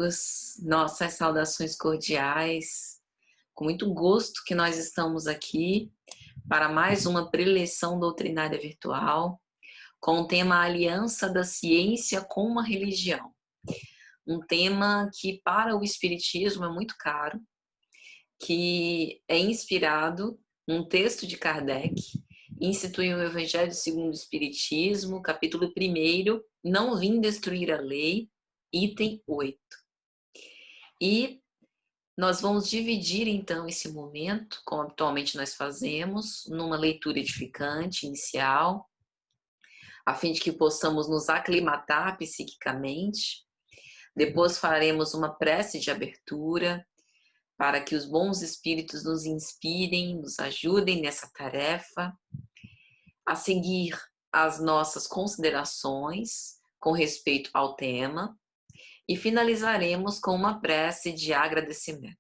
amigos, nossas saudações cordiais. Com muito gosto que nós estamos aqui para mais uma preleção doutrinária virtual com o tema Aliança da Ciência com a Religião. Um tema que para o Espiritismo é muito caro, que é inspirado num texto de Kardec, instituiu o Evangelho segundo o Espiritismo, capítulo 1º, Não vim destruir a lei, item 8. E nós vamos dividir então esse momento, como habitualmente nós fazemos, numa leitura edificante inicial, a fim de que possamos nos aclimatar psiquicamente. Depois faremos uma prece de abertura para que os bons espíritos nos inspirem, nos ajudem nessa tarefa. A seguir, as nossas considerações com respeito ao tema e finalizaremos com uma prece de agradecimento.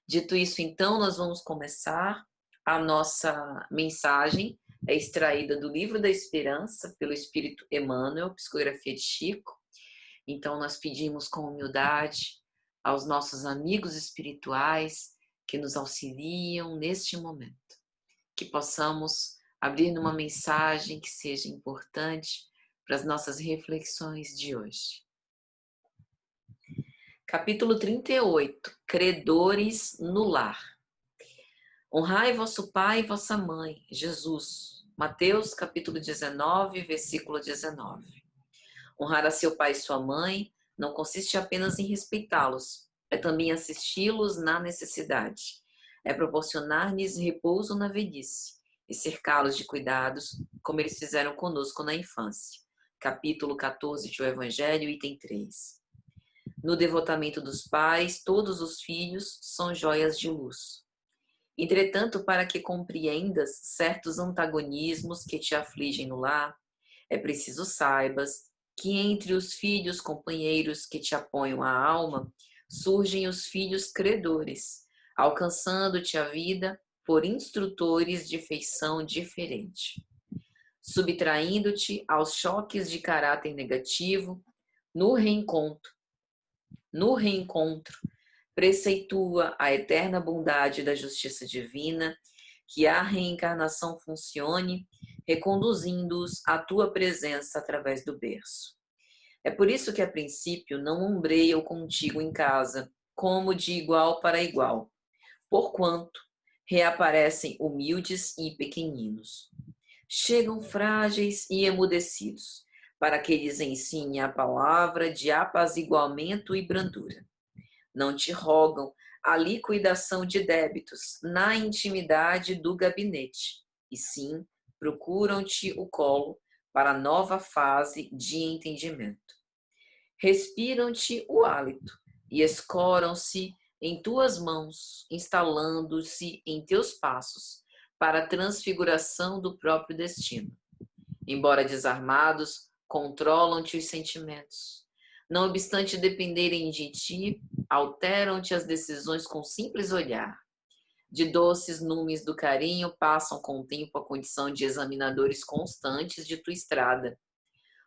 Dito isso, então, nós vamos começar. A nossa mensagem é extraída do Livro da Esperança, pelo Espírito Emmanuel, psicografia de Chico. Então, nós pedimos com humildade aos nossos amigos espirituais que nos auxiliam neste momento, que possamos abrir numa mensagem que seja importante para as nossas reflexões de hoje. Capítulo 38, Credores no Lar. Honrai vosso pai e vossa mãe, Jesus. Mateus, capítulo 19, versículo 19. Honrar a seu pai e sua mãe não consiste apenas em respeitá-los, é também assisti-los na necessidade. É proporcionar-lhes repouso na velhice e cercá-los de cuidados, como eles fizeram conosco na infância. Capítulo 14 do Evangelho, item 3. No devotamento dos pais, todos os filhos são joias de luz. Entretanto, para que compreendas certos antagonismos que te afligem no lar, é preciso saibas que entre os filhos companheiros que te apoiam a alma, surgem os filhos credores, alcançando-te a vida por instrutores de feição diferente. Subtraindo-te aos choques de caráter negativo, no reencontro, preceitua a eterna bondade da justiça divina, que a reencarnação funcione, reconduzindo-os à tua presença através do berço. É por isso que, a princípio, não ombreiam contigo em casa, como de igual para igual, porquanto reaparecem humildes e pequeninos. Chegam frágeis e emudecidos, para que lhes ensine a palavra de apaziguamento e brandura. Não te rogam a liquidação de débitos na intimidade do gabinete, e sim procuram-te o colo para nova fase de entendimento. Respiram-te o hálito e escoram-se em tuas mãos, instalando-se em teus passos para a transfiguração do próprio destino. Embora desarmados, controlam-te os sentimentos. Não obstante dependerem de ti, alteram-te as decisões com simples olhar. De doces numes do carinho passam com o tempo a condição de examinadores constantes de tua estrada.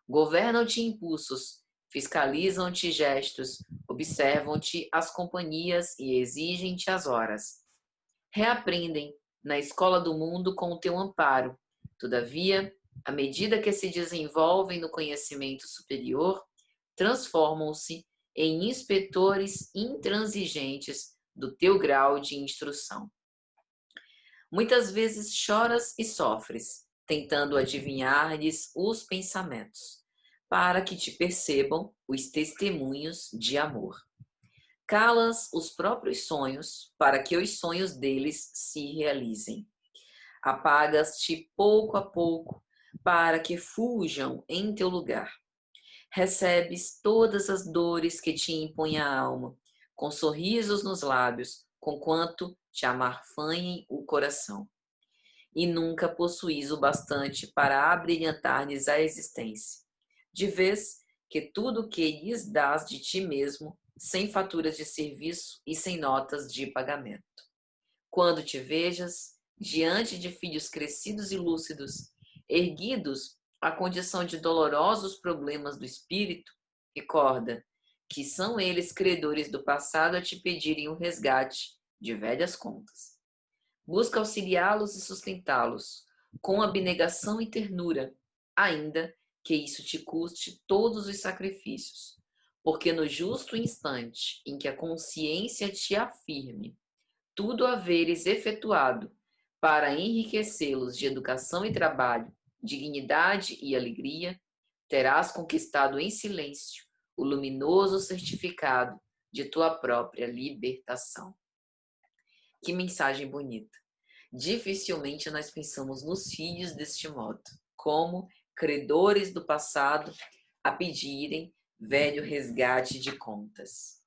Governam-te impulsos, fiscalizam-te gestos, observam-te as companhias e exigem-te as horas. Reaprendem na escola do mundo com o teu amparo. Todavia, à medida que se desenvolvem no conhecimento superior, transformam-se em inspetores intransigentes do teu grau de instrução. Muitas vezes choras e sofres, tentando adivinhar-lhes os pensamentos, para que te percebam os testemunhos de amor. Calas os próprios sonhos, para que os sonhos deles se realizem. Apagas-te pouco a pouco, para que fujam em teu lugar. Recebes todas as dores que te impõe a alma, com sorrisos nos lábios, conquanto te amarfanhem o coração. E nunca possuís o bastante para abrilhantar-lhes a existência, de vez que tudo o que lhes dás de ti mesmo, sem faturas de serviço e sem notas de pagamento. Quando te vejas diante de filhos crescidos e lúcidos, erguidos à condição de dolorosos problemas do espírito, recorda que são eles credores do passado a te pedirem o resgate de velhas contas. Busca auxiliá-los e sustentá-los com abnegação e ternura, ainda que isso te custe todos os sacrifícios, porque no justo instante em que a consciência te afirme tudo haveres efetuado para enriquecê-los de educação e trabalho, dignidade e alegria, terás conquistado em silêncio o luminoso certificado de tua própria libertação. Que mensagem bonita! Dificilmente nós pensamos nos filhos deste modo, como credores do passado a pedirem velho resgate de contas.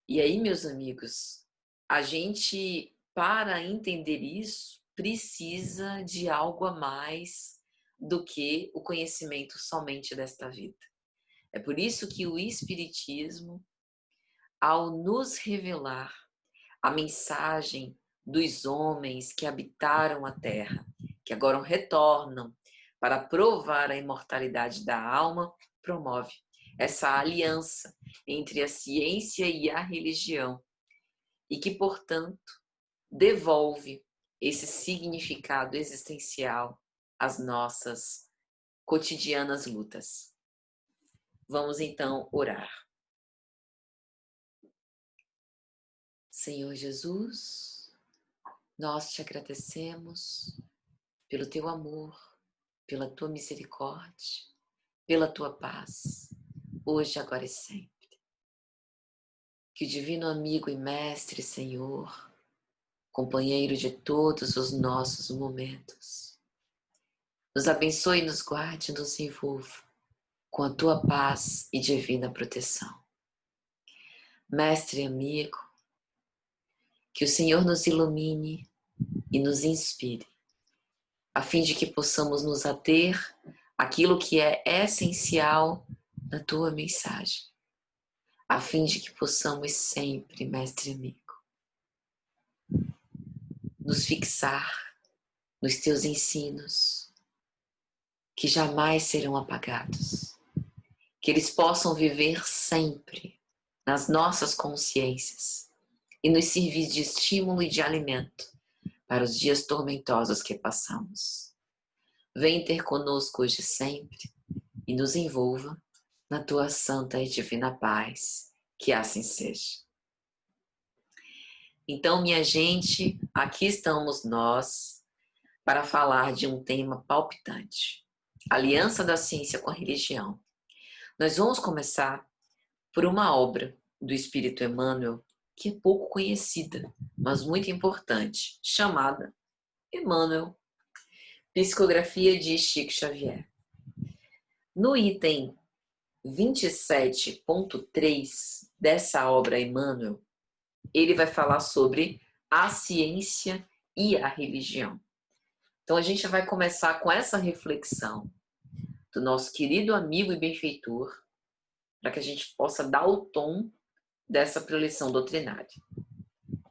E aí, meus amigos, a gente, para entender isso, precisa de algo a mais do que o conhecimento somente desta vida. É por isso que o Espiritismo, ao nos revelar a mensagem dos homens que habitaram a Terra, que agora retornam para provar a imortalidade da alma, promove essa aliança entre a ciência e a religião e que, portanto, devolve esse significado existencial às nossas cotidianas lutas. Vamos então orar. Senhor Jesus, nós te agradecemos pelo teu amor, pela tua misericórdia, pela tua paz, hoje, agora e sempre. Que o divino amigo e mestre, Senhor, companheiro de todos os nossos momentos, nos abençoe, nos guarde e nos envolva com a tua paz e divina proteção. Mestre e amigo, que o Senhor nos ilumine e nos inspire, a fim de que possamos nos ater àquilo que é essencial na tua mensagem, a fim de que possamos sempre, mestre e amigo, nos fixar nos teus ensinos, que jamais serão apagados, que eles possam viver sempre nas nossas consciências e nos servir de estímulo e de alimento para os dias tormentosos que passamos. Vem ter conosco hoje e sempre e nos envolva na tua santa e divina paz, que assim seja. Então, minha gente, aqui estamos nós para falar de um tema palpitante: aliança da ciência com a religião. Nós vamos começar por uma obra do Espírito Emmanuel que é pouco conhecida, mas muito importante, chamada Emmanuel, Psicografia de Chico Xavier. No item 27.3 dessa obra Emmanuel, ele vai falar sobre a ciência e a religião. Então a gente vai começar com essa reflexão do nosso querido amigo e benfeitor, para que a gente possa dar o tom dessa preleção doutrinária.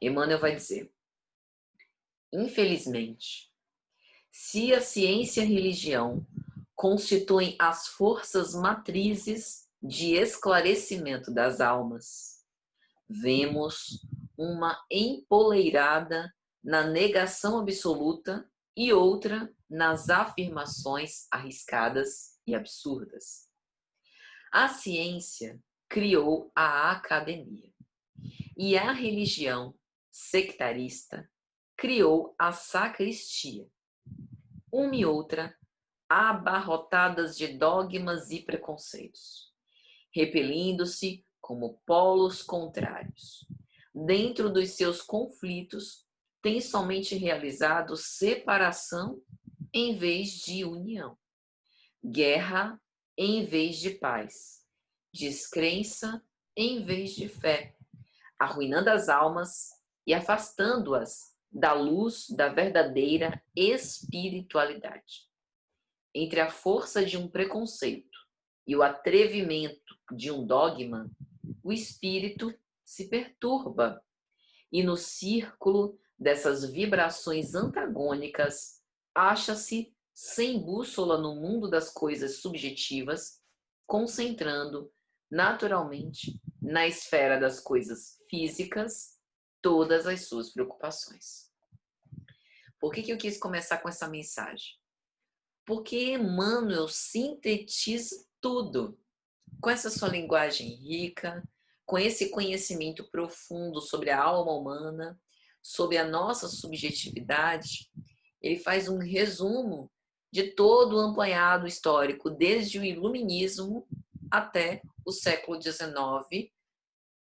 Emmanuel vai dizer: infelizmente, se a ciência e a religião constituem as forças matrizes de esclarecimento das almas, vemos uma empoleirada na negação absoluta e outra nas afirmações arriscadas e absurdas. A ciência criou a academia e a religião sectarista criou a sacristia. Uma e outra abarrotadas de dogmas e preconceitos, repelindo-se como polos contrários. Dentro dos seus conflitos, tem somente realizado separação em vez de união, guerra em vez de paz, descrença em vez de fé, arruinando as almas e afastando-as da luz da verdadeira espiritualidade. Entre a força de um preconceito e o atrevimento de um dogma, o espírito se perturba e no círculo dessas vibrações antagônicas acha-se sem bússola no mundo das coisas subjetivas, concentrando naturalmente, na esfera das coisas físicas, todas as suas preocupações. Por que eu quis começar com essa mensagem? Porque Emmanuel sintetiza tudo com essa sua linguagem rica, com esse conhecimento profundo sobre a alma humana, sobre a nossa subjetividade. Ele faz um resumo de todo o apanhado histórico, desde o Iluminismo até o século XIX,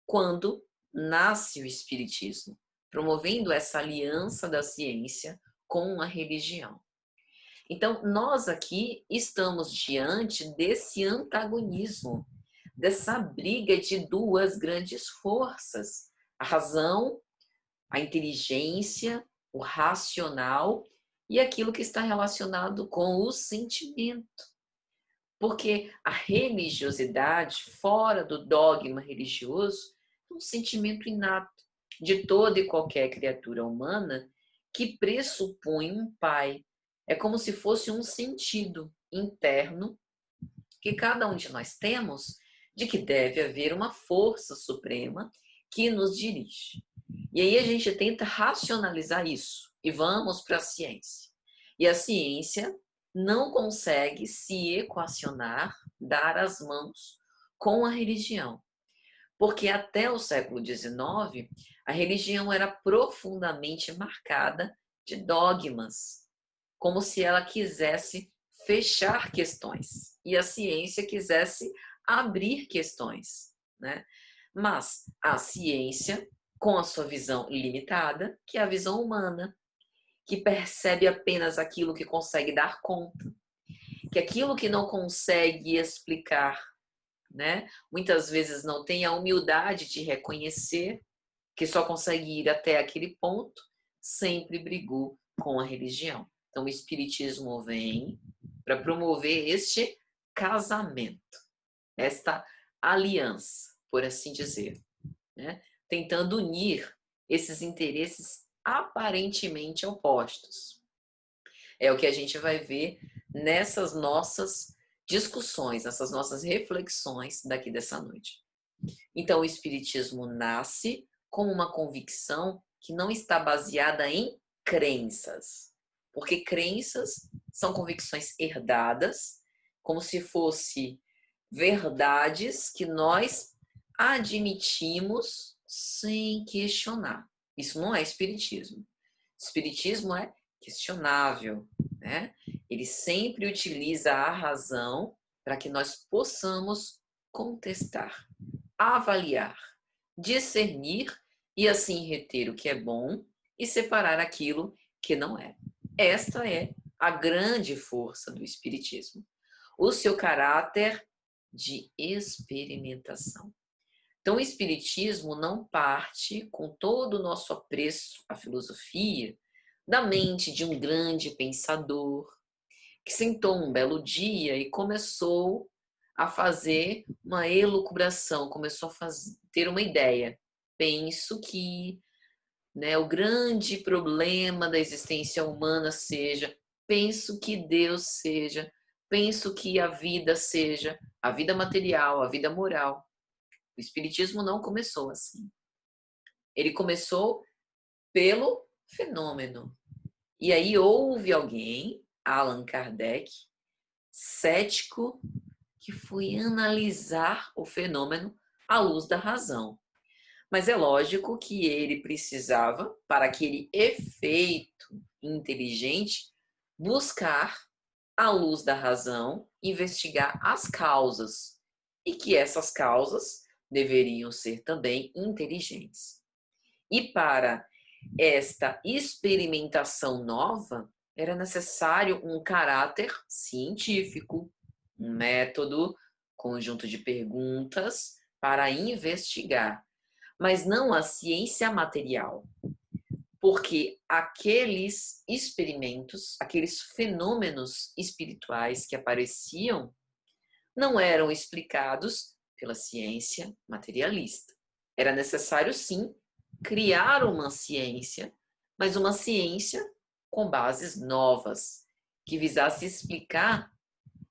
quando nasce o Espiritismo, promovendo essa aliança da ciência com a religião. Então, nós aqui estamos diante desse antagonismo, dessa briga de duas grandes forças: a razão, a inteligência, o racional e aquilo que está relacionado com o sentimento. Porque a religiosidade, fora do dogma religioso, é um sentimento inato de toda e qualquer criatura humana que pressupõe um pai. É como se fosse um sentido interno que cada um de nós temos de que deve haver uma força suprema que nos dirige. E aí a gente tenta racionalizar isso e vamos para a ciência. E a ciência não consegue se equacionar, dar as mãos com a religião. Porque até o século XIX, a religião era profundamente marcada de dogmas, como se ela quisesse fechar questões e a ciência quisesse abrir questões, né? Mas a ciência, com a sua visão limitada, que é a visão humana, que percebe apenas aquilo que consegue dar conta, que aquilo que não consegue explicar, né? Muitas vezes não tem a humildade de reconhecer que só consegue ir até aquele ponto, sempre brigou com a religião. Então o espiritismo vem para promover este casamento, esta aliança, por assim dizer, né? Tentando unir esses interesses aparentemente opostos. É o que a gente vai ver nessas nossas discussões, nessas nossas reflexões daqui dessa noite. Então, o Espiritismo nasce com uma convicção que não está baseada em crenças, porque crenças são convicções herdadas, como se fossem verdades que nós admitimos sem questionar. Isso não é espiritismo. Espiritismo é questionável, né? Ele sempre utiliza a razão para que nós possamos contestar, avaliar, discernir e assim reter o que é bom e separar aquilo que não é. Esta é a grande força do espiritismo. O seu caráter de experimentação. Então, o espiritismo não parte, com todo o nosso apreço à filosofia, da mente de um grande pensador que sentou um belo dia e começou a fazer uma elucubração, começou a ter uma ideia. Penso que, né, o grande problema da existência humana seja, penso que Deus seja, penso que a vida seja, a vida material, a vida moral. O espiritismo não começou assim. Ele começou pelo fenômeno. E aí houve alguém, Allan Kardec, cético, que foi analisar o fenômeno à luz da razão. Mas é lógico que ele precisava, para aquele efeito inteligente, buscar, à luz da razão, investigar as causas. E que essas causas deveriam ser também inteligentes. E para esta experimentação nova, era necessário um caráter científico, um método, conjunto de perguntas para investigar, mas não a ciência material, porque aqueles experimentos, aqueles fenômenos espirituais que apareciam, não eram explicados pela ciência materialista. Era necessário, sim, criar uma ciência, mas uma ciência com bases novas, que visasse explicar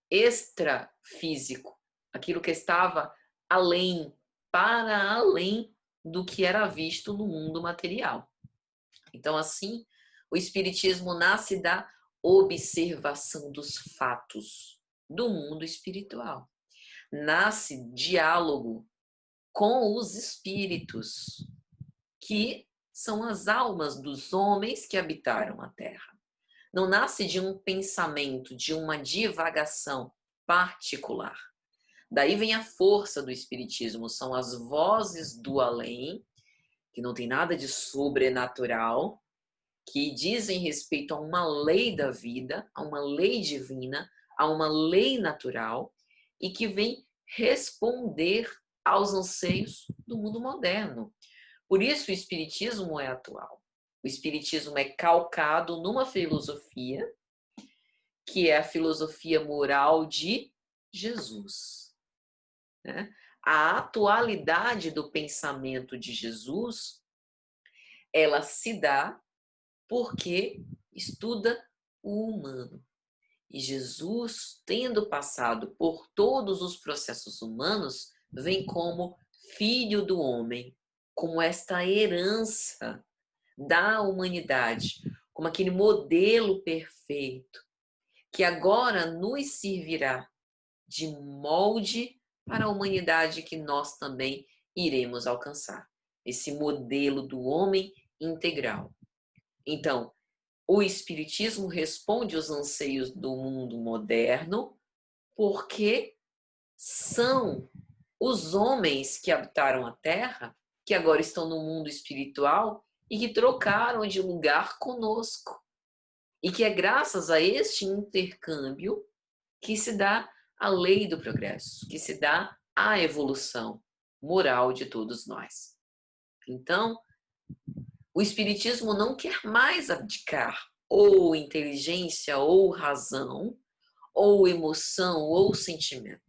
extrafísico, aquilo que estava além, para além do que era visto no mundo material. Então, assim, o Espiritismo nasce da observação dos fatos do mundo espiritual. Nasce diálogo com os espíritos, que são as almas dos homens que habitaram a Terra. Não nasce de um pensamento, de uma divagação particular. Daí vem a força do Espiritismo, são as vozes do além, que não tem nada de sobrenatural, que dizem respeito a uma lei da vida, a uma lei divina, a uma lei natural, e que vem responder aos anseios do mundo moderno. Por isso o Espiritismo é atual. O Espiritismo é calcado numa filosofia, que é a filosofia moral de Jesus. Né? A atualidade do pensamento de Jesus, ela se dá porque estuda o humano. E Jesus, tendo passado por todos os processos humanos, vem como filho do homem, como esta herança da humanidade, como aquele modelo perfeito, que agora nos servirá de molde para a humanidade que nós também iremos alcançar. Esse modelo do homem integral. Então, o Espiritismo responde aos anseios do mundo moderno porque são os homens que habitaram a Terra, que agora estão no mundo espiritual e que trocaram de lugar conosco. E que é graças a este intercâmbio que se dá a lei do progresso, que se dá a evolução moral de todos nós. Então, o Espiritismo não quer mais abdicar ou inteligência, ou razão, ou emoção, ou sentimento,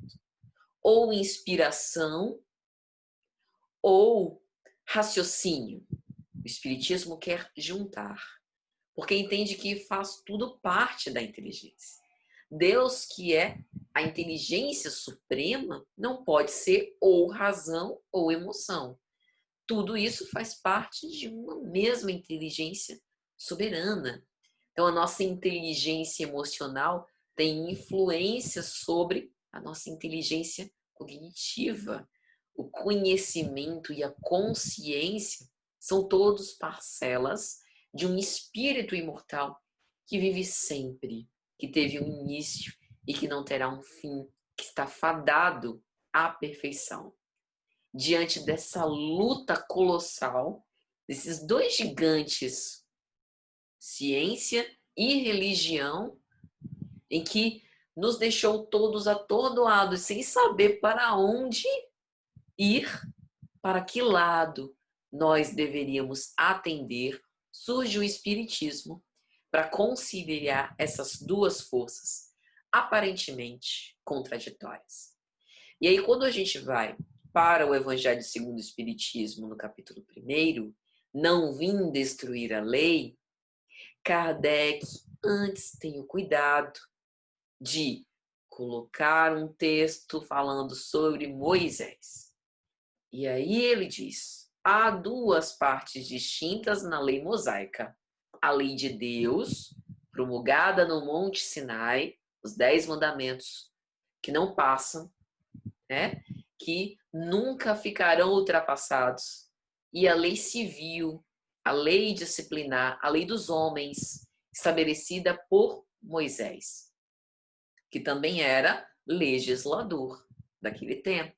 ou inspiração, ou raciocínio. O Espiritismo quer juntar, porque entende que faz tudo parte da inteligência. Deus, que é a inteligência suprema, não pode ser ou razão ou emoção. Tudo isso faz parte de uma mesma inteligência soberana. Então, a nossa inteligência emocional tem influência sobre a nossa inteligência cognitiva. O conhecimento e a consciência são todos parcelas de um espírito imortal que vive sempre, que teve um início e que não terá um fim, que está fadado à perfeição. Diante dessa luta colossal, desses dois gigantes, ciência e religião, em que nos deixou todos atordoados, sem saber para onde ir, para que lado nós deveríamos atender, surge o Espiritismo para conciliar essas duas forças aparentemente contraditórias. E aí, quando a gente vai para o Evangelho segundo o Espiritismo, no capítulo 1, não vim destruir a lei, Kardec antes tem o cuidado de colocar um texto falando sobre Moisés. E aí ele diz: há duas partes distintas na lei mosaica. A lei de Deus, promulgada no Monte Sinai, os 10 mandamentos, que não passam, né? Que nunca ficarão ultrapassados. E a lei civil, a lei disciplinar, a lei dos homens, estabelecida por Moisés, que também era legislador daquele tempo.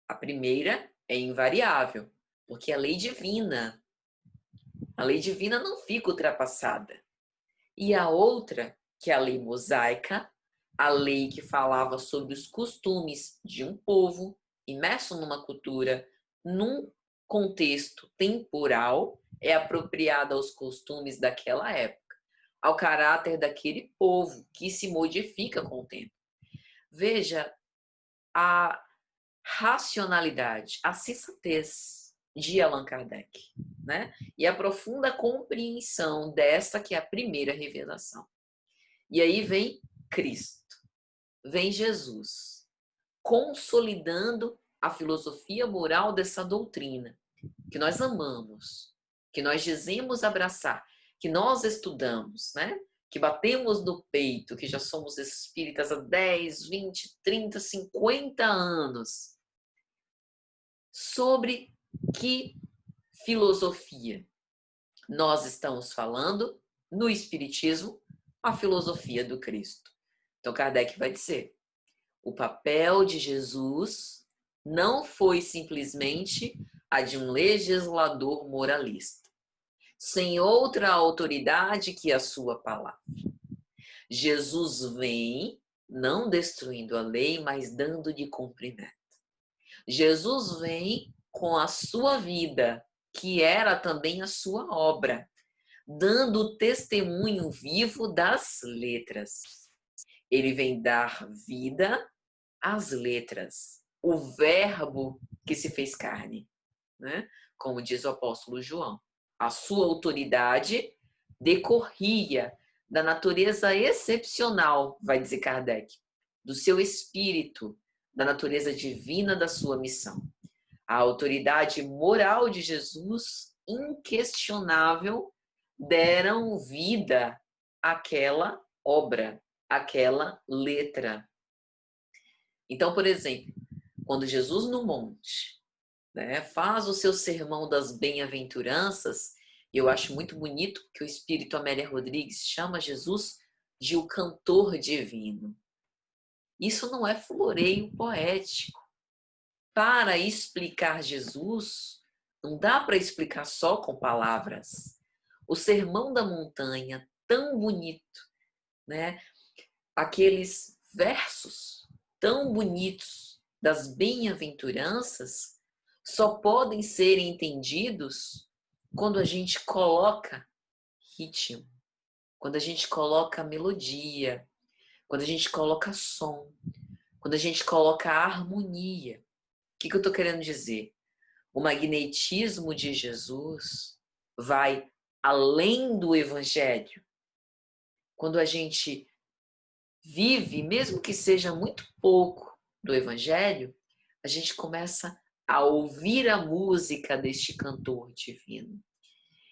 A primeira, é invariável, porque a lei divina não fica ultrapassada. E a outra, que é a lei mosaica, a lei que falava sobre os costumes de um povo imerso numa cultura, num contexto temporal, é apropriada aos costumes daquela época, ao caráter daquele povo, que se modifica com o tempo. Veja a racionalidade, a sensatez de Allan Kardec, né? E a profunda compreensão desta que é a primeira revelação. E aí vem Cristo, vem Jesus, consolidando a filosofia moral dessa doutrina, que nós amamos, que nós dizemos abraçar, que nós estudamos, né? Que batemos no peito, que já somos espíritas há 10, 20, 30, 50 anos. Sobre que filosofia nós estamos falando no Espiritismo? A filosofia do Cristo. Então Kardec vai dizer: o papel de Jesus não foi simplesmente a de um legislador moralista, sem outra autoridade que a sua palavra. Jesus vem não destruindo a lei, mas dando de cumprimento. Jesus vem com a sua vida, que era também a sua obra, dando o testemunho vivo das letras. Ele vem dar vida às letras, o verbo que se fez carne, né? Como diz o apóstolo João. A sua autoridade decorria da natureza excepcional, vai dizer Kardec, do seu espírito, da natureza divina da sua missão. A autoridade moral de Jesus, inquestionável, deram vida àquela obra, àquela letra. Então, por exemplo, quando Jesus no monte, né, faz o seu sermão das bem-aventuranças, eu acho muito bonito que o Espírito Amélia Rodrigues chama Jesus de o cantor divino. Isso não é floreio poético. Para explicar Jesus, não dá para explicar só com palavras. O Sermão da Montanha, tão bonito, né? Aqueles versos tão bonitos das bem-aventuranças só podem ser entendidos quando a gente coloca ritmo, quando a gente coloca melodia, quando a gente coloca som, quando a gente coloca harmonia. O que eu estou querendo dizer? O magnetismo de Jesus vai além do Evangelho. Quando a gente vive, mesmo que seja muito pouco do Evangelho, a gente começa a ouvir a música deste cantor divino.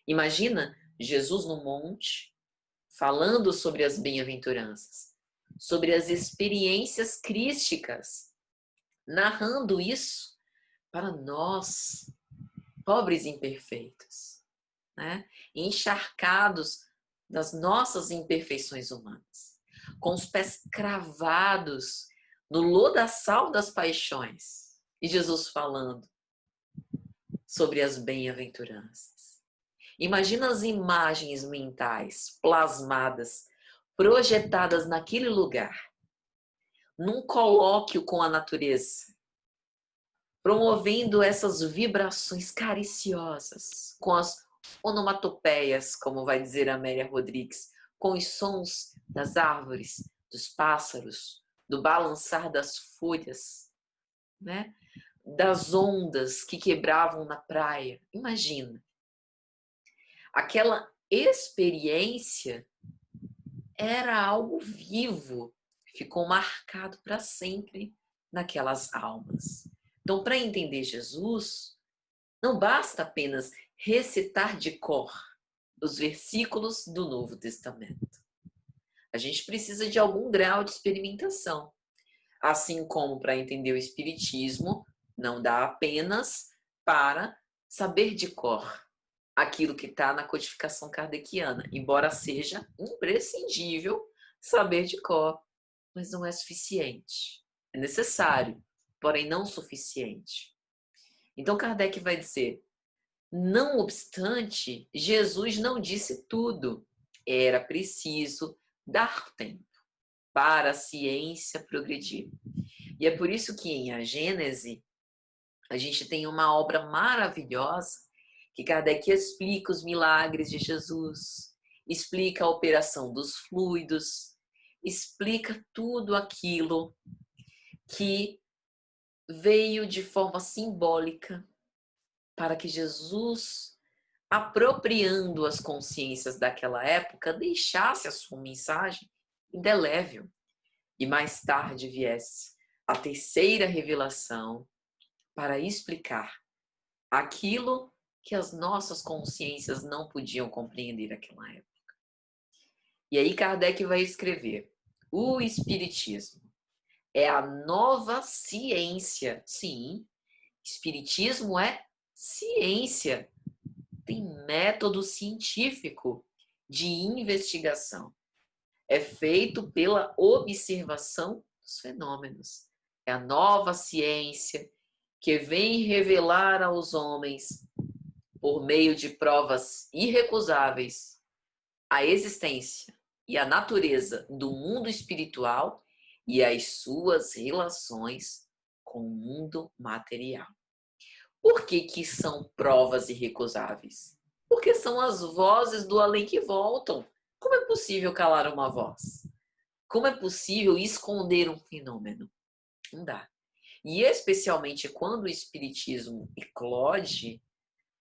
Imagina Jesus no monte, falando sobre as bem-aventuranças, sobre as experiências crísticas, narrando isso para nós, pobres imperfeitos, né? Encharcados das nossas imperfeições humanas, com os pés cravados no lodaçal das paixões. E Jesus falando sobre as bem-aventuranças. Imagina as imagens mentais plasmadas, projetadas naquele lugar, num colóquio com a natureza, promovendo essas vibrações cariciosas, com as onomatopeias, como vai dizer Amélia Rodrigues, com os sons das árvores, dos pássaros, do balançar das folhas, né? Das ondas que quebravam na praia. Imagina. Aquela experiência era algo vivo, ficou marcado para sempre naquelas almas. Então, para entender Jesus, não basta apenas recitar de cor os versículos do Novo Testamento. A gente precisa de algum grau de experimentação. Assim como para entender o Espiritismo, não dá apenas para saber de cor aquilo que está na codificação kardeciana, embora seja imprescindível saber de cor, mas não é suficiente. É necessário, porém não suficiente. Então Kardec vai dizer: não obstante, Jesus não disse tudo. Era preciso dar tempo para a ciência progredir. E é por isso que em A Gênese a gente tem uma obra maravilhosa que Kardec explica os milagres de Jesus, explica a operação dos fluidos, explica tudo aquilo que veio de forma simbólica para que Jesus, apropriando as consciências daquela época, deixasse a sua mensagem indelével e mais tarde viesse a terceira revelação para explicar aquilo que as nossas consciências não podiam compreender naquela época. E aí Kardec vai escrever: o Espiritismo é a nova ciência. Sim, Espiritismo é ciência. Tem método científico de investigação. É feito pela observação dos fenômenos. É a nova ciência que vem revelar aos homens, por meio de provas irrecusáveis, a existência e a natureza do mundo espiritual e as suas relações com o mundo material. Por que que são provas irrecusáveis? Porque são as vozes do além que voltam. Como é possível calar uma voz? Como é possível esconder um fenômeno? Não dá. E especialmente quando o espiritismo eclode,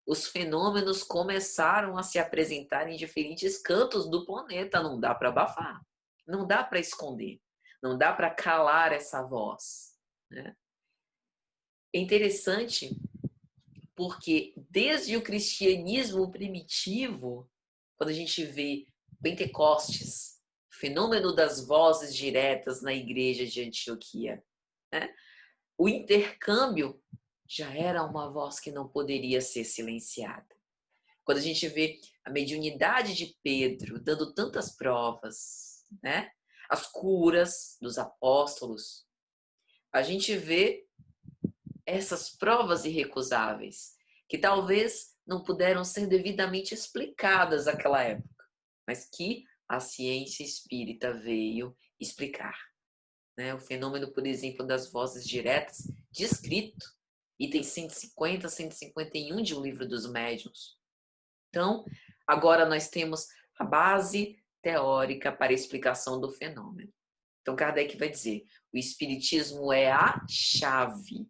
os fenômenos começaram a se apresentar em diferentes cantos do planeta. Não dá para abafar, não dá para esconder, não dá para calar essa voz, né? É interessante porque desde o cristianismo primitivo, quando a gente vê Pentecostes, fenômeno das vozes diretas na igreja de Antioquia, né? O intercâmbio já era uma voz que não poderia ser silenciada. Quando a gente vê a mediunidade de Pedro dando tantas provas, né? As curas dos apóstolos, a gente vê essas provas irrecusáveis, que talvez não puderam ser devidamente explicadas naquela época, mas que a ciência espírita veio explicar, né? O fenômeno, por exemplo, das vozes diretas, descrito, item 150, 151 de O Livro dos Médiuns. Então, agora nós temos a base teórica para a explicação do fenômeno. Então, Kardec vai dizer: o Espiritismo é a chave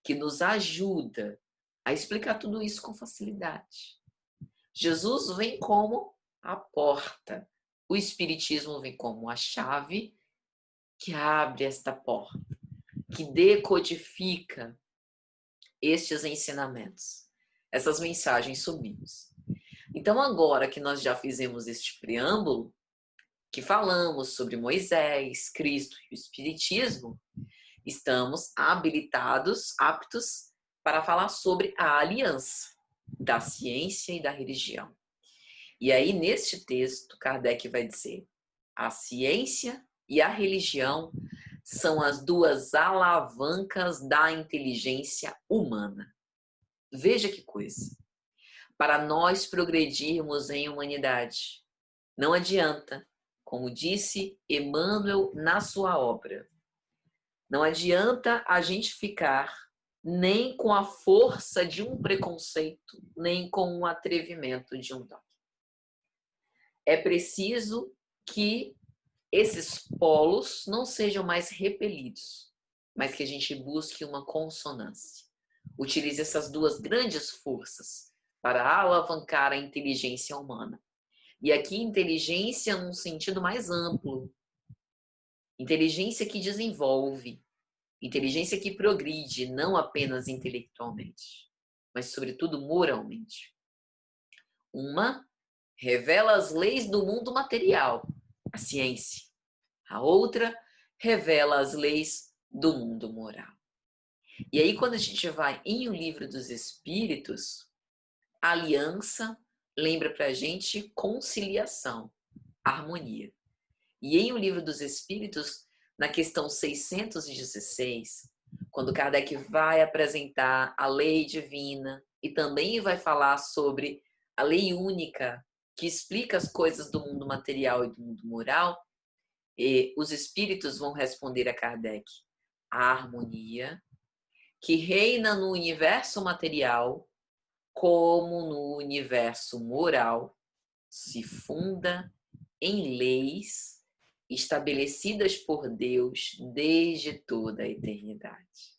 que nos ajuda a explicar tudo isso com facilidade. Jesus vem como a porta, o Espiritismo vem como a chave que abre esta porta, que decodifica estes ensinamentos, essas mensagens sublimes. Então, agora que nós já fizemos este preâmbulo, que falamos sobre Moisés, Cristo e o Espiritismo, estamos habilitados, aptos para falar sobre a aliança da ciência e da religião. E aí, neste texto, Kardec vai dizer: a ciência e a religião são as duas alavancas da inteligência humana. Veja que coisa. Para nós progredirmos em humanidade, não adianta, como disse Emmanuel na sua obra, não adianta a gente ficar nem com a força de um preconceito, nem com o atrevimento de um dogma. É preciso que esses polos não sejam mais repelidos, mas que a gente busque uma consonância. Utilize essas duas grandes forças para alavancar a inteligência humana. E aqui, inteligência num sentido mais amplo. Inteligência que desenvolve, inteligência que progride, não apenas intelectualmente, mas, sobretudo, moralmente. Uma revela as leis do mundo material, a ciência. A outra revela as leis do mundo moral. E aí, quando a gente vai em O Livro dos Espíritos, a aliança lembra para a gente conciliação, harmonia. E em O Livro dos Espíritos, na questão 616, quando Kardec vai apresentar a lei divina e também vai falar sobre a lei única, que explica as coisas do mundo material e do mundo moral, e os espíritos vão responder a Kardec: a harmonia que reina no universo material, como no universo moral, se funda em leis estabelecidas por Deus desde toda a eternidade.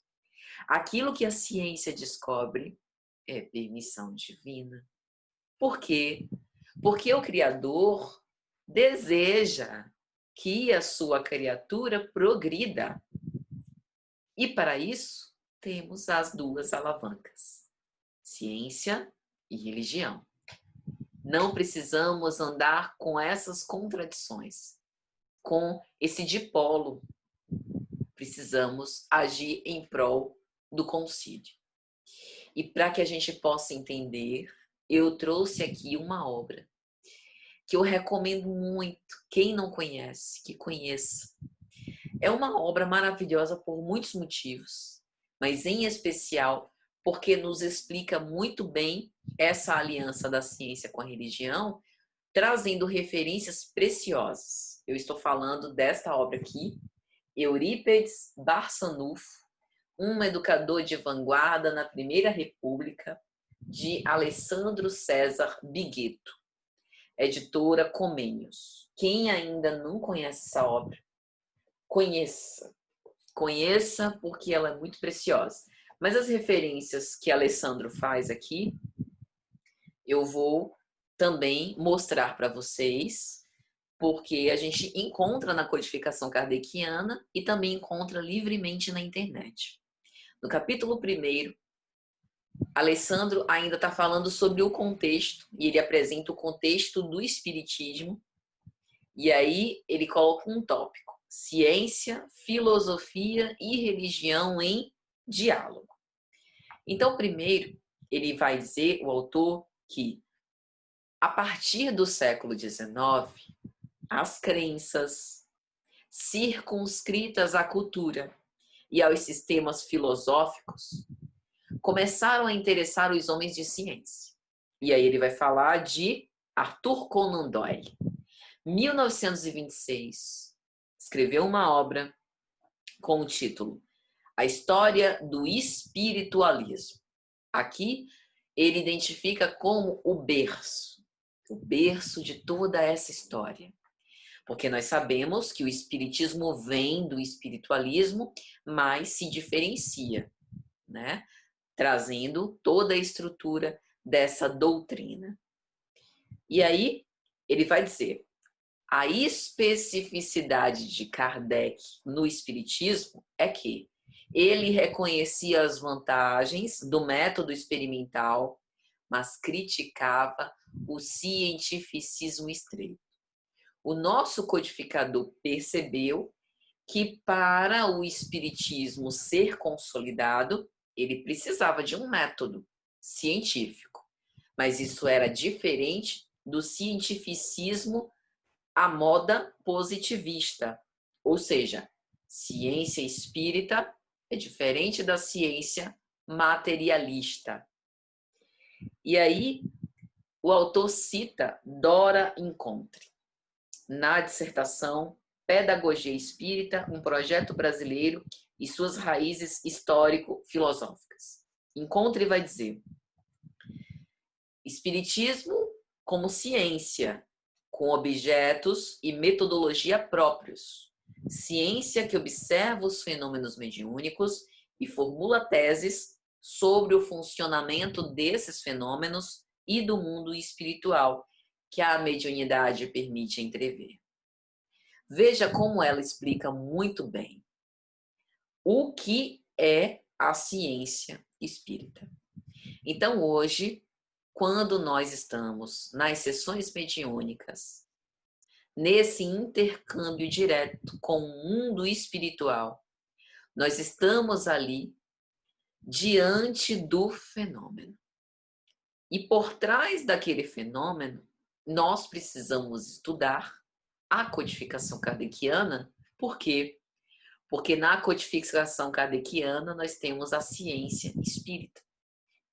Aquilo que a ciência descobre é permissão divina. Por quê? Porque o Criador deseja que a sua criatura progrida. E para isso, temos as duas alavancas: ciência e religião. Não precisamos andar com essas contradições, com esse dipolo. Precisamos agir em prol do concílio. E para que a gente possa entender, eu trouxe aqui uma obra que eu recomendo muito. Quem não conhece, que conheça. É uma obra maravilhosa por muitos motivos, mas em especial porque nos explica muito bem essa aliança da ciência com a religião, trazendo referências preciosas. Eu estou falando desta obra aqui, Eurípides Barçanufo, um educador de vanguarda na Primeira República, de Alessandro César Bigueto, editora Comênios. Quem ainda não conhece essa obra, conheça. Conheça porque ela é muito preciosa. Mas as referências que Alessandro faz aqui, eu vou também mostrar para vocês, porque a gente encontra na codificação kardeciana e também encontra livremente na internet. No capítulo 1º, Alessandro ainda está falando sobre o contexto, e ele apresenta o contexto do espiritismo, e aí ele coloca um tópico: ciência, filosofia e religião em diálogo. Então, primeiro, ele vai dizer, o autor, que a partir do século XIX, as crenças circunscritas à cultura e aos sistemas filosóficos começaram a interessar os homens de ciência. E aí ele vai falar de Arthur Conan Doyle. 1926, escreveu uma obra com o título A História do Espiritualismo. Aqui ele identifica como o berço de toda essa história. Porque nós sabemos que o espiritismo vem do espiritualismo, mas se diferencia, né? Trazendo toda a estrutura dessa doutrina. E aí ele vai dizer: a especificidade de Kardec no espiritismo é que ele reconhecia as vantagens do método experimental, mas criticava o cientificismo estreito. O nosso codificador percebeu que para o espiritismo ser consolidado, ele precisava de um método científico, mas isso era diferente do cientificismo à moda positivista, ou seja, ciência espírita é diferente da ciência materialista. E aí, o autor cita Dora Encontre, na dissertação Pedagogia Espírita, um projeto brasileiro e suas raízes histórico-filosóficas. Encontre vai dizer: Espiritismo como ciência, com objetos e metodologia próprios. Ciência que observa os fenômenos mediúnicos e formula teses sobre o funcionamento desses fenômenos e do mundo espiritual que a mediunidade permite entrever. Veja como ela explica muito bem o que é a ciência espírita. Então, hoje, quando nós estamos nas sessões mediúnicas, nesse intercâmbio direto com o mundo espiritual, nós estamos ali diante do fenômeno. E por trás daquele fenômeno, nós precisamos estudar a codificação kardeciana. Por quê? Porque na codificação kardeciana nós temos a ciência espírita,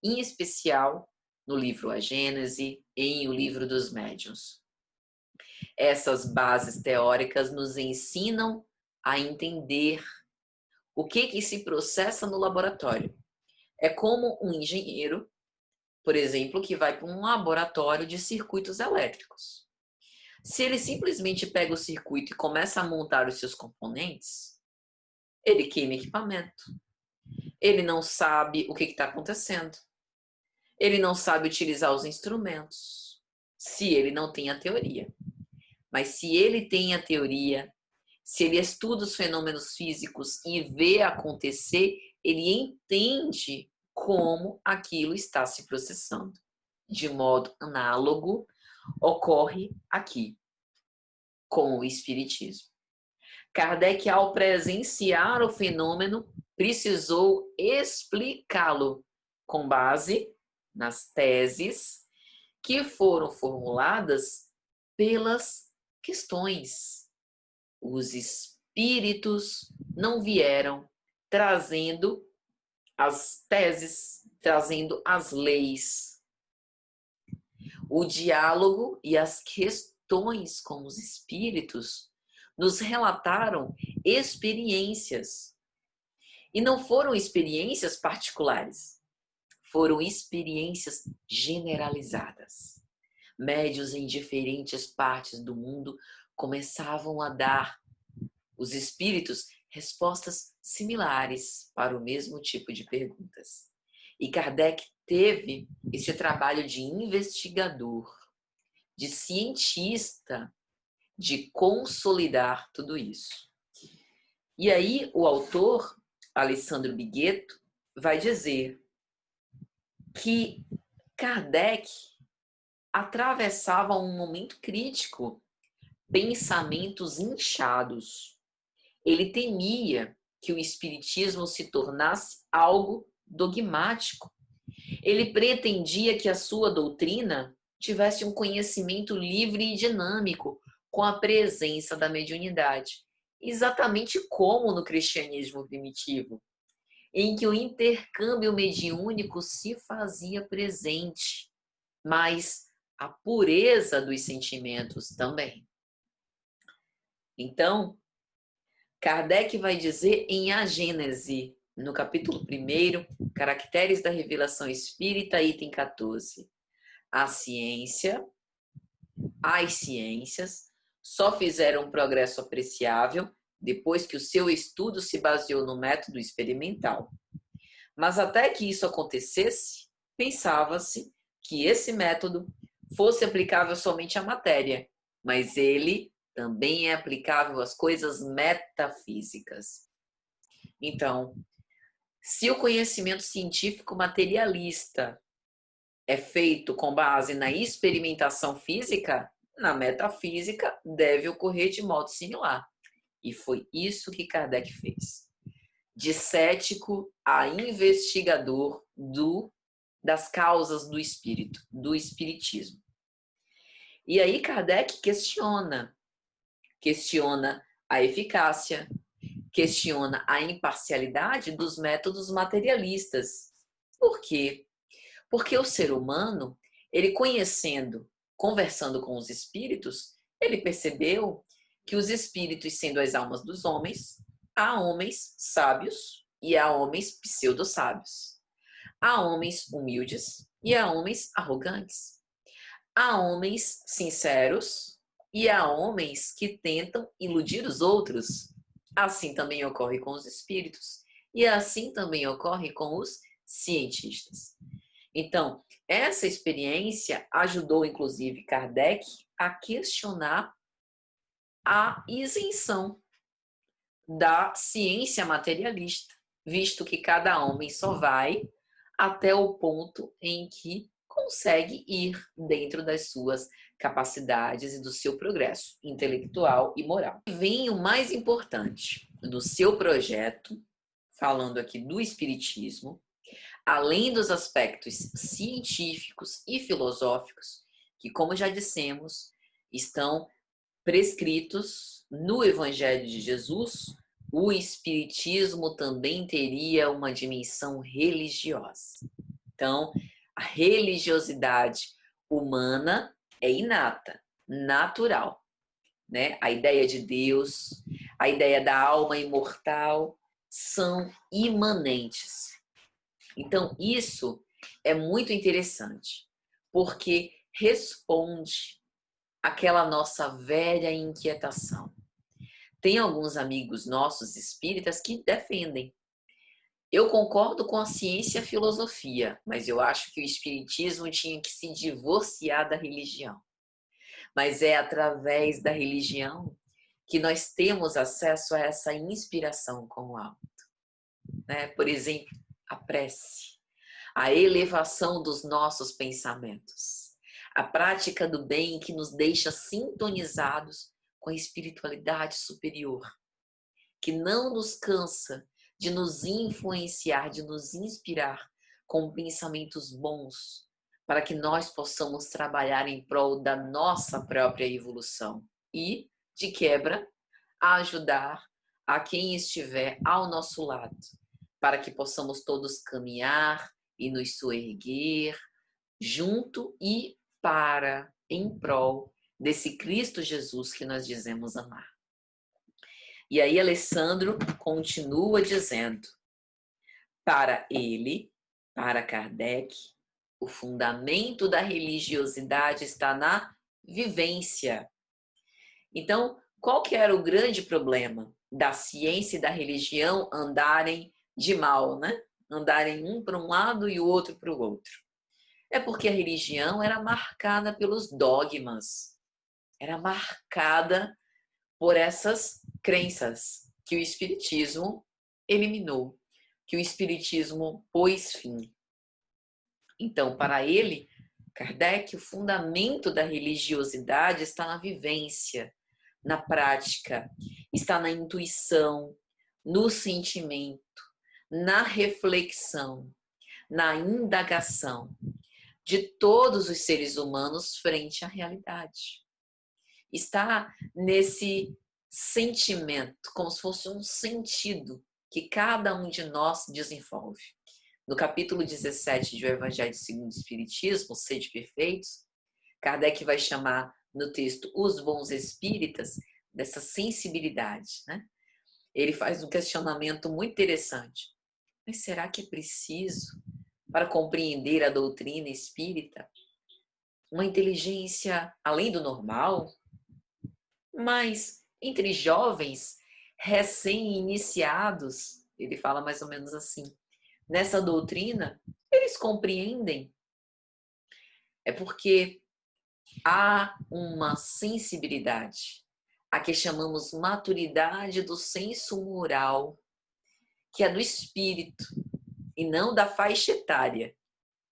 em especial no livro A Gênese e em O Livro dos Médiuns. Essas bases teóricas nos ensinam a entender o que se processa no laboratório. É como um engenheiro, por exemplo, que vai para um laboratório de circuitos elétricos. Se ele simplesmente pega o circuito e começa a montar os seus componentes, ele queima equipamento. Ele não sabe o que está acontecendo. Ele não sabe utilizar os instrumentos, se ele não tem a teoria. Mas se ele tem a teoria, Se ele estuda os fenômenos físicos e vê acontecer, ele entende como aquilo está se processando. De modo análogo, ocorre aqui com o Espiritismo. Kardec, ao presenciar o fenômeno, precisou explicá-lo com base nas teses que foram formuladas pelas questões. Os espíritos não vieram trazendo as teses, trazendo as leis. O diálogo e as questões com os espíritos nos relataram experiências. E não foram experiências particulares, foram experiências generalizadas. Médiuns em diferentes partes do mundo começavam a dar, os espíritos, respostas similares para o mesmo tipo de perguntas. E Kardec teve esse trabalho de investigador, de cientista, de consolidar tudo isso. E aí o autor, Alessandro Bigueto, vai dizer que Kardec atravessava um momento crítico, pensamentos inchados. Ele temia que o espiritismo se tornasse algo dogmático. Ele pretendia que a sua doutrina tivesse um conhecimento livre e dinâmico, com a presença da mediunidade, exatamente como no cristianismo primitivo, em que o intercâmbio mediúnico se fazia presente, mas a pureza dos sentimentos também. Então, Kardec vai dizer em A Gênese, no capítulo 1, Caracteres da Revelação Espírita, item 14. As ciências só fizeram um progresso apreciável depois que o seu estudo se baseou no método experimental. Mas até que isso acontecesse, pensava-se que esse método fosse aplicável somente à matéria, mas ele também é aplicável às coisas metafísicas. Então, se o conhecimento científico materialista é feito com base na experimentação física, na metafísica deve ocorrer de modo similar. E foi isso que Kardec fez. De cético a investigador das causas do espírito, do espiritismo. E aí Kardec questiona a eficácia, questiona a imparcialidade dos métodos materialistas. Por quê? Porque o ser humano, ele conversando com os espíritos, ele percebeu que os espíritos, sendo as almas dos homens, há homens sábios e há homens pseudo-sábios. Há homens humildes e há homens arrogantes. Há homens sinceros e há homens que tentam iludir os outros. Assim também ocorre com os espíritos. E assim também ocorre com os cientistas. Então, essa experiência ajudou, inclusive, Kardec a questionar a isenção da ciência materialista, visto que cada homem só vai até o ponto em que consegue ir dentro das suas capacidades e do seu progresso intelectual e moral. E vem o mais importante do seu projeto, falando aqui do espiritismo, além dos aspectos científicos e filosóficos, que, como já dissemos, estão prescritos no Evangelho de Jesus, o Espiritismo também teria uma dimensão religiosa. Então, a religiosidade humana é inata, natural, né? A ideia de Deus, a ideia da alma imortal são imanentes. Então, isso é muito interessante, porque responde àquela nossa velha inquietação. Tem alguns amigos nossos espíritas que defendem. Eu concordo com a ciência e a filosofia, mas eu acho que o espiritismo tinha que se divorciar da religião. Mas é através da religião que nós temos acesso a essa inspiração com o alto, né? Por exemplo, a prece, a elevação dos nossos pensamentos, a prática do bem que nos deixa sintonizados com a espiritualidade superior, que não nos cansa de nos influenciar, de nos inspirar com pensamentos bons, para que nós possamos trabalhar em prol da nossa própria evolução e, de quebra, ajudar a quem estiver ao nosso lado, para que possamos todos caminhar e nos soerguer junto e para, em prol desse Cristo Jesus que nós dizemos amar. E aí Alessandro continua dizendo, para ele, para Kardec, o fundamento da religiosidade está na vivência. Então, qual que era o grande problema da ciência e da religião andarem de mal, né? Andarem um para um lado e o outro para o outro. É porque a religião era marcada pelos dogmas, era marcada por essas crenças que o Espiritismo eliminou, que o Espiritismo pôs fim. Então, para ele, Kardec, o fundamento da religiosidade está na vivência, na prática, está na intuição, no sentimento, na reflexão, na indagação de todos os seres humanos frente à realidade. Está nesse sentimento, como se fosse um sentido que cada um de nós desenvolve. No capítulo 17 do Evangelho segundo o Espiritismo, Sede Perfeitos, Kardec vai chamar no texto os bons espíritas dessa sensibilidade, né? Ele faz um questionamento muito interessante. Mas será que é preciso, para compreender a doutrina espírita, uma inteligência além do normal? Mas entre jovens recém-iniciados, ele fala mais ou menos assim, nessa doutrina, eles compreendem. É porque há uma sensibilidade, a que chamamos maturidade do senso moral, que é do espírito, e não da faixa etária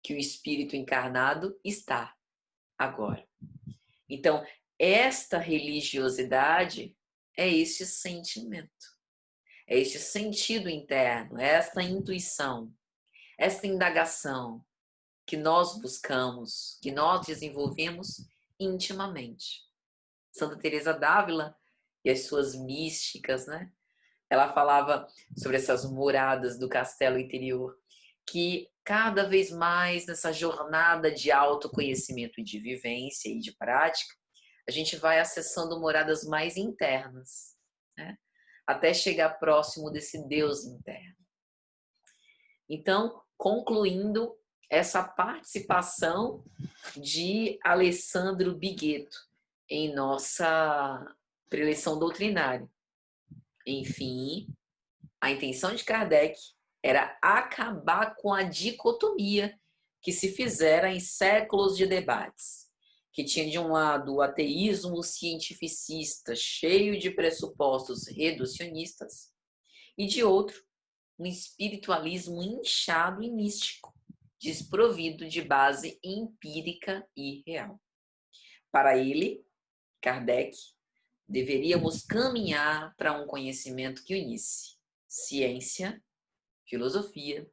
que o espírito encarnado está agora. Então, esta religiosidade é este sentimento, é este sentido interno, é esta intuição, esta indagação que nós buscamos, que nós desenvolvemos intimamente. Santa Teresa d'Ávila e as suas místicas, né? Ela falava sobre essas moradas do castelo interior, que cada vez mais nessa jornada de autoconhecimento e de vivência e de prática, a gente vai acessando moradas mais internas, né? Até chegar próximo desse Deus interno. Então, concluindo essa participação de Alessandro Bigueto em nossa preleção doutrinária. Enfim, a intenção de Kardec era acabar com a dicotomia que se fizera em séculos de debates, que tinha de um lado o ateísmo cientificista cheio de pressupostos reducionistas e de outro um espiritualismo inchado e místico, desprovido de base empírica e real. Para ele, Kardec, deveríamos caminhar para um conhecimento que unisse ciência, filosofia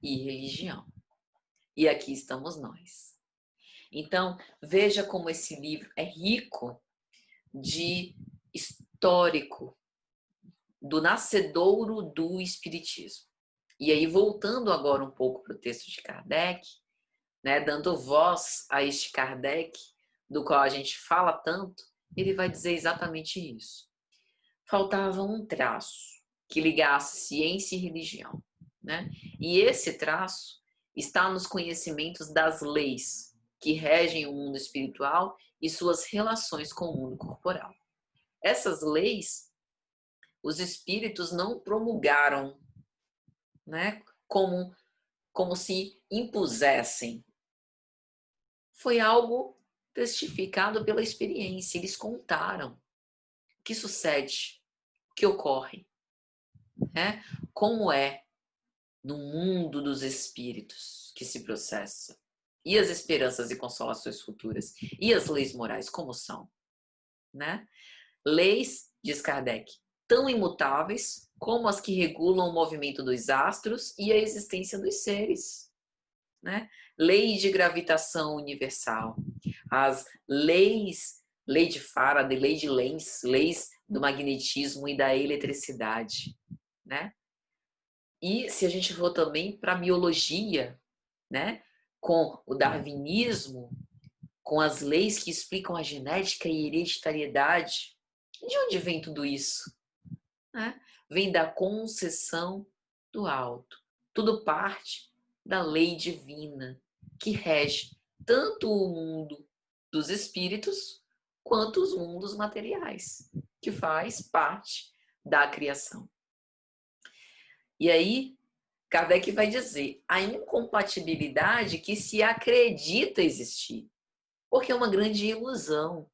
e religião. E aqui estamos nós. Então, veja como esse livro é rico de histórico do nascedouro do Espiritismo. E aí, voltando agora um pouco para o texto de Kardec, né, dando voz a este Kardec, do qual a gente fala tanto, ele vai dizer exatamente isso. Faltava um traço que ligasse ciência e religião, né? E esse traço está nos conhecimentos das leis que regem o mundo espiritual e suas relações com o mundo corporal. Essas leis, os espíritos não promulgaram, né, como se impusessem. Foi algo testificado pela experiência, eles contaram. O que sucede? O que ocorre? Né? Como é no mundo dos espíritos que se processa? E as esperanças e consolações futuras? E as leis morais, como são? Né? Leis, diz Kardec, tão imutáveis como as que regulam o movimento dos astros e a existência dos seres. Né? Lei de gravitação universal, as leis, lei de Faraday, lei de Lenz, leis do magnetismo e da eletricidade. Né? E se a gente for também para a biologia, né? Com o darwinismo, com as leis que explicam a genética e hereditariedade, de onde vem tudo isso? Né? Vem da concessão do alto. Tudo parte da lei divina que rege tanto o mundo dos espíritos quanto os mundos materiais, que faz parte da criação. E aí, Kardec vai dizer a incompatibilidade que se acredita existir, porque é uma grande ilusão.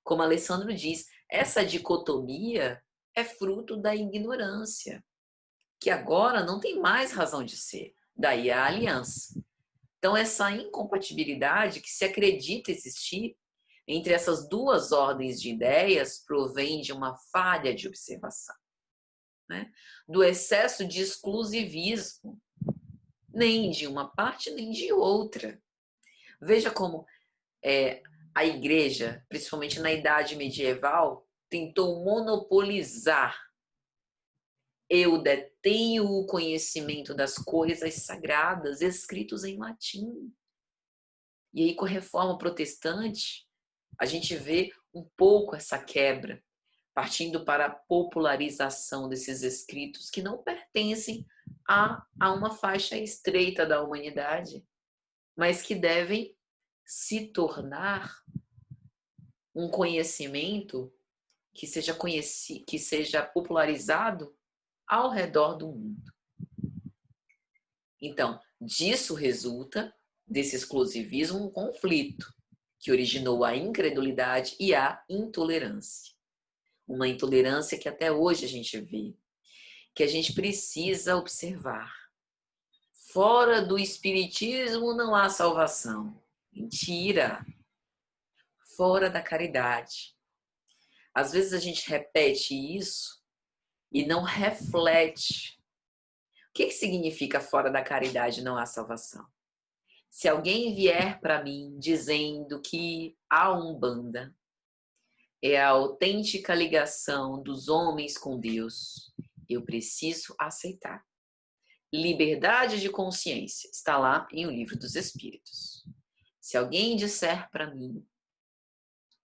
Como Alessandro diz, essa dicotomia é fruto da ignorância, que agora não tem mais razão de ser, daí a aliança. Então, essa incompatibilidade que se acredita existir entre essas duas ordens de ideias provém de uma falha de observação, né? Do excesso de exclusivismo, nem de uma parte nem de outra. Veja como a igreja, principalmente na idade medieval, tentou monopolizar. Eu detenho o conhecimento das coisas sagradas escritos em latim. E aí, com a reforma protestante, a gente vê um pouco essa quebra, partindo para a popularização desses escritos que não pertencem a uma faixa estreita da humanidade, mas que devem se tornar um conhecimento que seja conhecido, que seja popularizado ao redor do mundo. Então, disso resulta, desse exclusivismo, um conflito que originou a incredulidade e a intolerância. Uma intolerância que até hoje a gente vê, que a gente precisa observar. Fora do espiritismo não há salvação. Mentira! Fora da caridade. Às vezes a gente repete isso e não reflete. O que significa fora da caridade não há salvação? Se alguém vier para mim dizendo que a Umbanda é a autêntica ligação dos homens com Deus, eu preciso aceitar. Liberdade de consciência está lá em O Livro dos Espíritos. Se alguém disser para mim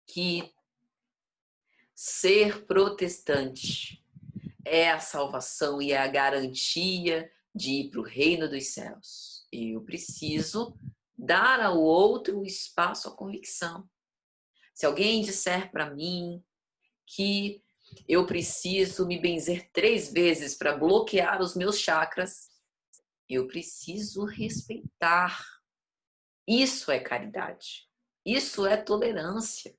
que ser protestante é a salvação e é a garantia de ir para o reino dos céus, eu preciso dar ao outro o espaço à convicção. Se alguém disser para mim que eu preciso me benzer 3 vezes para bloquear os meus chakras, eu preciso respeitar. Isso é caridade. Isso é tolerância.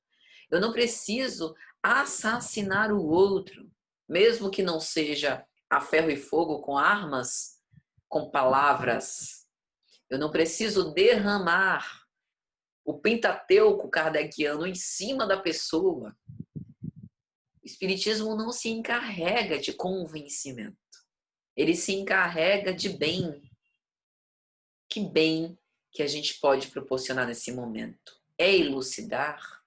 Eu não preciso assassinar o outro, mesmo que não seja a ferro e fogo com armas, com palavras. Eu não preciso derramar o Pentateuco kardeciano em cima da pessoa. O Espiritismo não se encarrega de convencimento. Ele se encarrega de bem. Que bem que a gente pode proporcionar nesse momento? É elucidar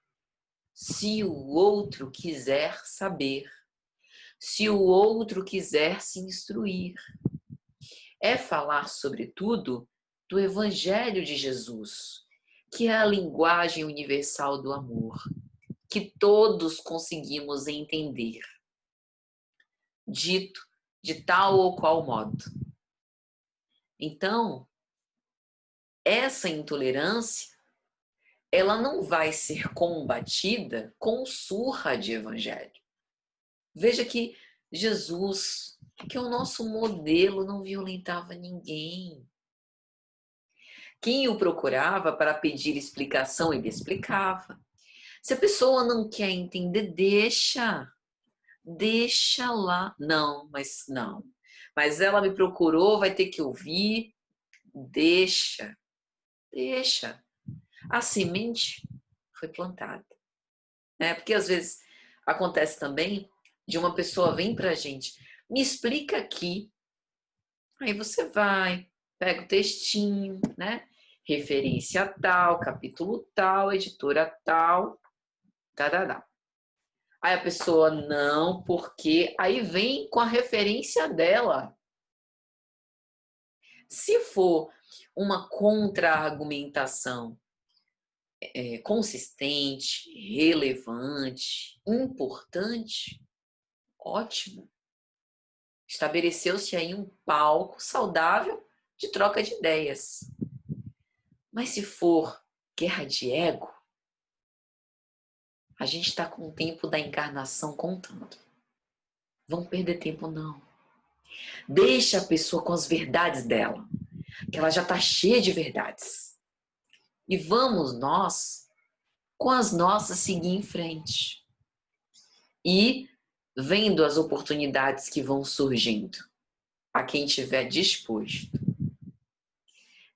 se o outro quiser saber, se o outro quiser se instruir. É falar, sobretudo, do Evangelho de Jesus, que é a linguagem universal do amor, que todos conseguimos entender, dito de tal ou qual modo. Então, essa intolerância, ela não vai ser combatida com surra de evangelho. Veja que Jesus, que é o nosso modelo, não violentava ninguém. Quem o procurava para pedir explicação, ele explicava. Se a pessoa não quer entender, deixa. Deixa lá. Não, mas não. Mas ela me procurou, vai ter que ouvir. Deixa, deixa. A semente foi plantada, né? Porque às vezes acontece também de uma pessoa vir pra gente, me explica aqui. Aí você vai, pega o textinho, né? Referência tal, capítulo tal, editora tal, tá, tá, tá. Aí a pessoa, não, porque aí vem com a referência dela. Se for uma contra-argumentação consistente, relevante, importante, ótimo. Estabeleceu-se aí um palco saudável de troca de ideias. Mas se for guerra de ego, a gente está com o tempo da encarnação contando. Vamos perder tempo, não. Deixa a pessoa com as verdades dela, que ela já está cheia de verdades. E vamos nós, com as nossas, seguir em frente. E vendo as oportunidades que vão surgindo, a quem tiver disposto.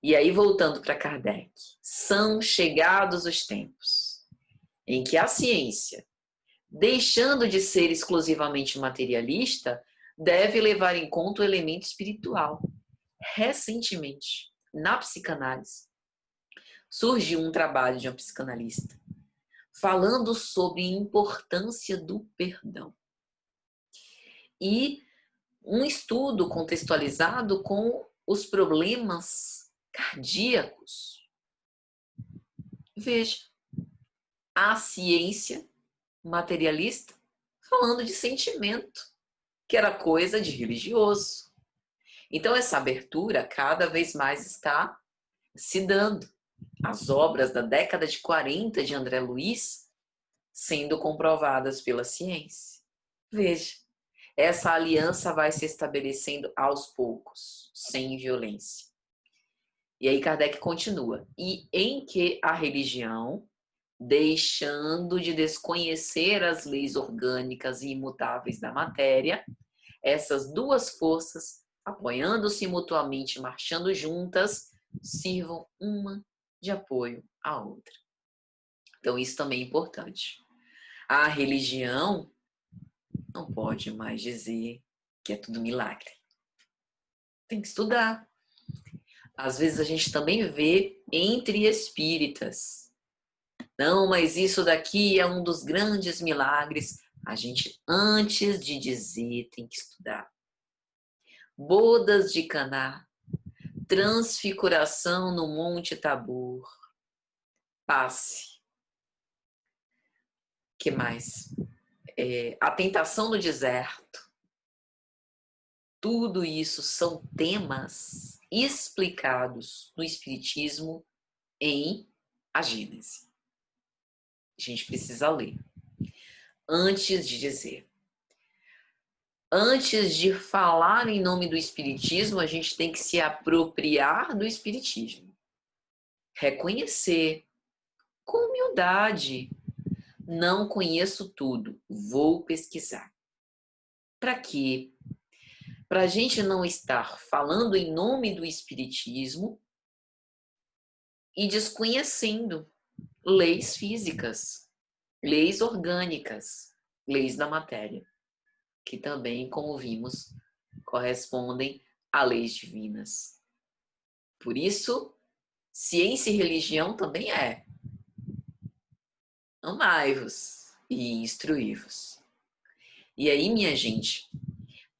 E aí, voltando para Kardec, são chegados os tempos em que a ciência, deixando de ser exclusivamente materialista, deve levar em conta o elemento espiritual. Recentemente, na psicanálise, surgiu um trabalho de um psicanalista falando sobre a importância do perdão. E um estudo contextualizado com os problemas cardíacos. Veja, a ciência materialista falando de sentimento, que era coisa de religioso. Então essa abertura cada vez mais está se dando. As obras da década de 40 de André Luiz sendo comprovadas pela ciência. Veja, essa aliança vai se estabelecendo aos poucos, sem violência. E aí Kardec continua. E em que a religião, deixando de desconhecer as leis orgânicas e imutáveis da matéria, essas duas forças, apoiando-se mutuamente, marchando juntas, sirvam uma de apoio à outra. Então isso também é importante. A religião não pode mais dizer que é tudo milagre. Tem que estudar. Às vezes a gente também vê entre espíritas. Não, mas isso daqui é um dos grandes milagres. A gente, antes de dizer, tem que estudar. Bodas de Caná, transfiguração no Monte Tabor, passe. Que mais? A tentação no deserto. Tudo isso são temas explicados no Espiritismo em A Gênese. A gente precisa ler. Antes de dizer. Antes de falar em nome do Espiritismo, a gente tem que se apropriar do Espiritismo. Reconhecer com humildade. Não conheço tudo, vou pesquisar. Para quê? Para a gente não estar falando em nome do Espiritismo e desconhecendo leis físicas, leis orgânicas, leis da matéria, que também, como vimos, correspondem a leis divinas. Por isso, ciência e religião também é amai-vos e instruí-vos. E aí, minha gente,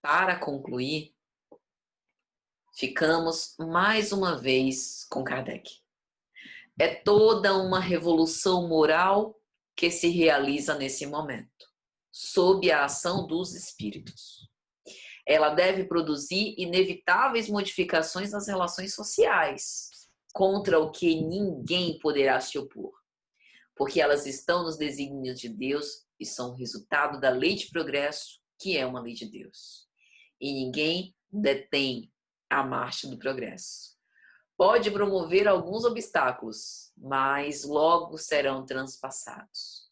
para concluir, ficamos mais uma vez com Kardec. É toda uma revolução moral que se realiza nesse momento, sob a ação dos espíritos. Ela deve produzir inevitáveis modificações nas relações sociais, contra o que ninguém poderá se opor, porque elas estão nos desígnios de Deus e são resultado da lei de progresso, que é uma lei de Deus. E ninguém detém a marcha do progresso. Pode promover alguns obstáculos, mas logo serão transpassados.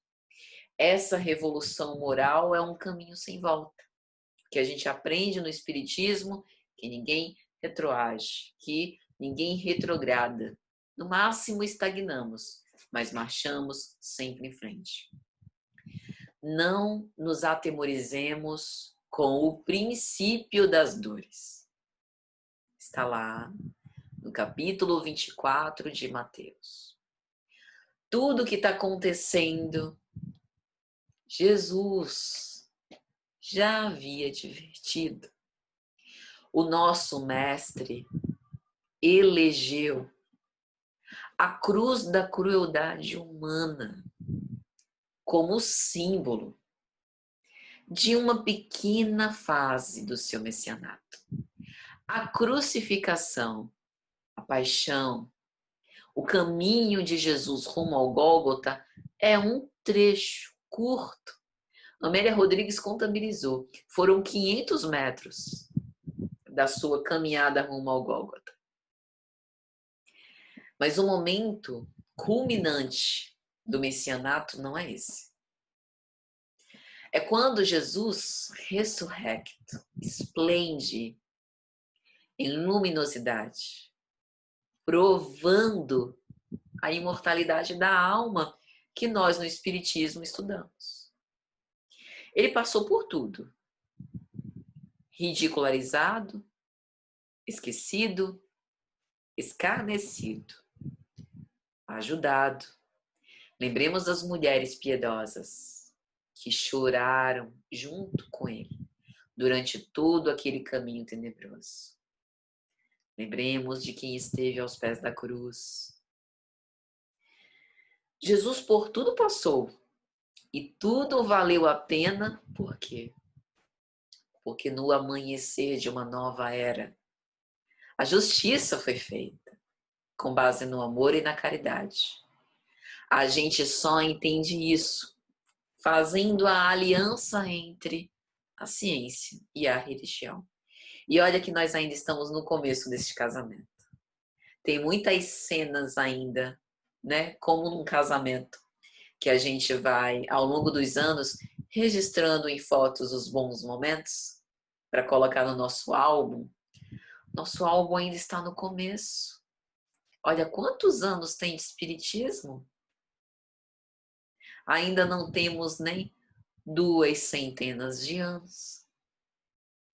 Essa revolução moral é um caminho sem volta, que a gente aprende no Espiritismo, que ninguém retroage, que ninguém retrograda. No máximo estagnamos, mas marchamos sempre em frente. Não nos atemorizemos com o princípio das dores. Está lá no capítulo 24 de Mateus. Tudo que está acontecendo, Jesus já havia advertido. O nosso mestre elegeu a cruz da crueldade humana como símbolo de uma pequena fase do seu messianato. A crucificação, a paixão, o caminho de Jesus rumo ao Gólgota é um trecho curto. Amélia Rodrigues contabilizou. Foram 500 metros da sua caminhada rumo ao Gólgota. Mas o momento culminante do messianato não é esse. É quando Jesus, ressurrecto, esplende em luminosidade, provando a imortalidade da alma que nós no Espiritismo estudamos. Ele passou por tudo. Ridicularizado, esquecido, escarnecido, ajudado. Lembremos das mulheres piedosas que choraram junto com ele durante todo aquele caminho tenebroso. Lembremos de quem esteve aos pés da cruz. Jesus por tudo passou e tudo valeu a pena, por quê? Porque no amanhecer de uma nova era, a justiça foi feita com base no amor e na caridade. A gente só entende isso fazendo a aliança entre a ciência e a religião. E olha que nós ainda estamos no começo deste casamento. Tem muitas cenas ainda, né, como num casamento, que a gente vai, ao longo dos anos, registrando em fotos os bons momentos para colocar no nosso álbum. Nosso álbum ainda está no começo. Olha quantos anos tem de espiritismo? Ainda não temos nem 200 de anos.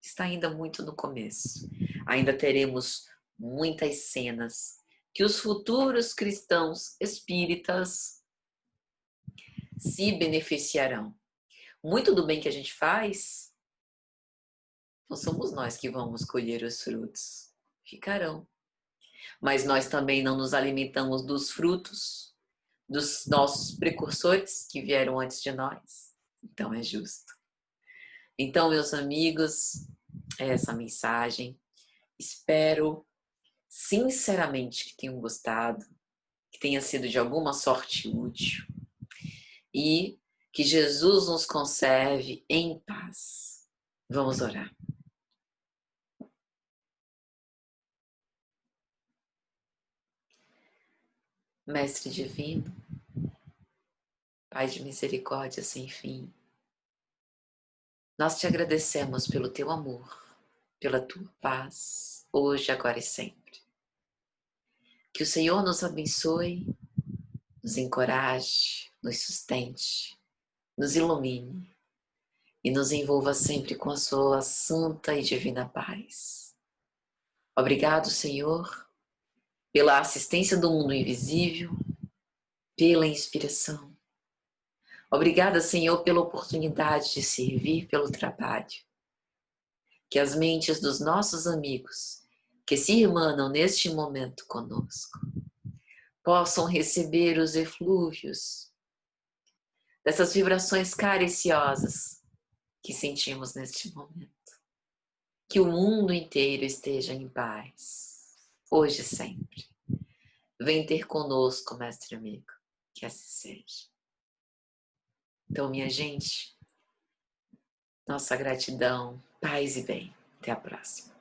Está ainda muito no começo. Ainda teremos muitas cenas que os futuros cristãos espíritas se beneficiarão. Muito do bem que a gente faz, não somos nós que vamos colher os frutos. Ficarão. Mas nós também não nos alimentamos dos frutos dos nossos precursores que vieram antes de nós. Então é justo. Então, meus amigos, é essa mensagem. Espero sinceramente que tenham gostado, que tenha sido de alguma sorte útil e que Jesus nos conserve em paz. Vamos orar. Mestre divino, Pai de misericórdia sem fim, nós te agradecemos pelo teu amor, pela tua paz, hoje, agora e sempre. Que o Senhor nos abençoe, nos encoraje, nos sustente, nos ilumine e nos envolva sempre com a sua santa e divina paz. Obrigado, Senhor, pela assistência do mundo invisível, pela inspiração. Obrigada, Senhor, pela oportunidade de servir pelo trabalho. Que as mentes dos nossos amigos, que se irmanam neste momento conosco, possam receber os eflúvios dessas vibrações cariciosas que sentimos neste momento. Que o mundo inteiro esteja em paz, hoje e sempre. Vem ter conosco, mestre amigo, que assim seja. Então, minha gente, nossa gratidão, paz e bem. Até a próxima.